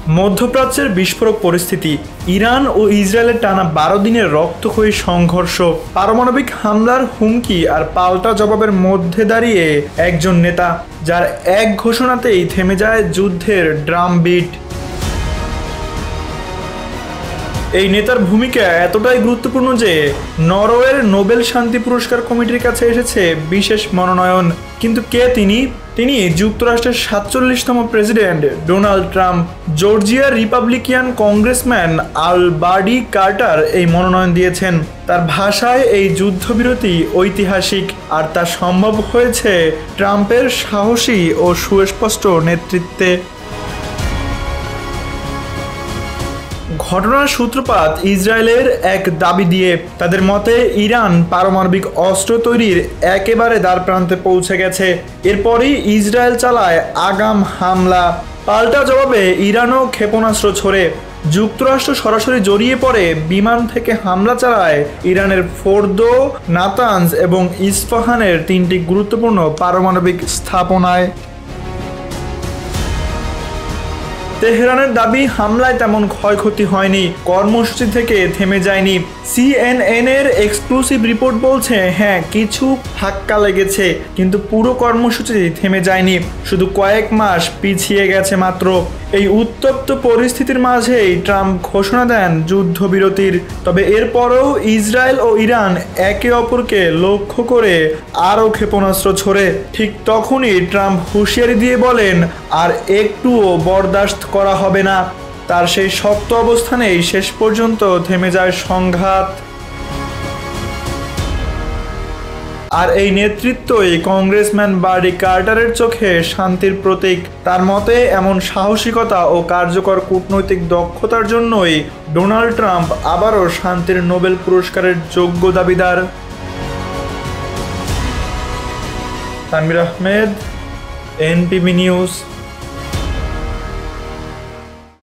মধ্যপ্রাচ্যের বিস্ফোরক পরিস্থিতি, ইরান ও ইসরায়েলের টানা 12 দিনের রক্তক্ষয়ী সংঘর্ষ, পারমাণবিক হামলার হুমকি আর পাল্টা জবাবের মধ্যে দাঁড়িয়ে একজন নেতা যার এক ঘোষণাতেই থেমে যায় যুদ্ধের ড্রাম বিট। এই নেতার ভূমিকা এতটাই গুরুত্বপূর্ণ যে নরওয়ের নোবেল শান্তি পুরস্কার কমিটির কাছে এসেছে বিশেষ মনোনয়ন। কিন্তু কে তিনি? তিনি যুক্তরাষ্ট্রের 47তম প্রেসিডেন্ট ডোনাল্ড ট্রাম্প। জর্জিয়ার Republican congressman Earl Buddy Carter এই মনোনয়ন দিয়েছেন। তার ভাষায় এই যুদ্ধবিরতি ঐতিহাসিক, আর তা সম্ভব হয়েছে ট্রাম্পের সাহসী ও সুস্পষ্ট নেতৃত্বে। ঘটনার সূত্রপাত ইসরায়েলের এক দাবি দিয়ে। তাদের মতে ইরান পারমাণবিক অস্ত্র তৈরির একেবারে দ্বারপ্রান্তে পৌঁছে গেছে। এরপরই ইসরায়েল চালায় আগাম হামলা। পাল্টা জবাবে ইরানও ক্ষেপণাস্ত্র ছোড়ে। যুক্তরাষ্ট্র সরাসরি জড়িয়ে পড়ে, বিমান থেকে হামলা চালায় ইরানের ফোর্দো, নাতানজ এবং ইস্পাহানের 3টি গুরুত্বপূর্ণ পারমাণবিক স্থাপনায়। তেহরানের দাবি, হামলায় তেমন ক্ষয়ক্ষতি হয়নি, কর্মসূচি থেকে থেমে যায়নি। CNN এর এক্সক্লুসিভ রিপোর্ট বলছে, হ্যাঁ কিছু ধাক্কা লেগেছে, কিন্তু পুরো কর্মসূচি থেমে যায়নি, শুধু কয়েক মাস পিছিয়ে গেছে মাত্র। এই উত্তপ্ত পরিস্থিতির মাঝেই ট্রাম্প ঘোষণা দেন যুদ্ধবিরতির। তবে এরপরও ইসরায়েল ও ইরান একে অপরকে লক্ষ্য করে আরও ক্ষেপণাস্ত্র ছোড়ে। ঠিক তখনই ট্রাম্প হুঁশিয়ারি দিয়ে বলেন, আর একটুও বরদাস্ত করা হবে না। তার সেই শক্ত অবস্থানেই শেষ পর্যন্ত থেমে যায় সংঘাত। আর এই নেতৃত্বই কংগ্রেসম্যান বার্ডি কার্টারের চোখে শান্তির প্রতীক। তার মতে এমন সাহসিকতা ও কার্যকর কূটনৈতিক দক্ষতার জন্যই ডোনাল্ড ট্রাম্প আবারও শান্তির নোবেল পুরস্কারের যোগ্য দাবিদার। Tanvir Ahmed, NPB news.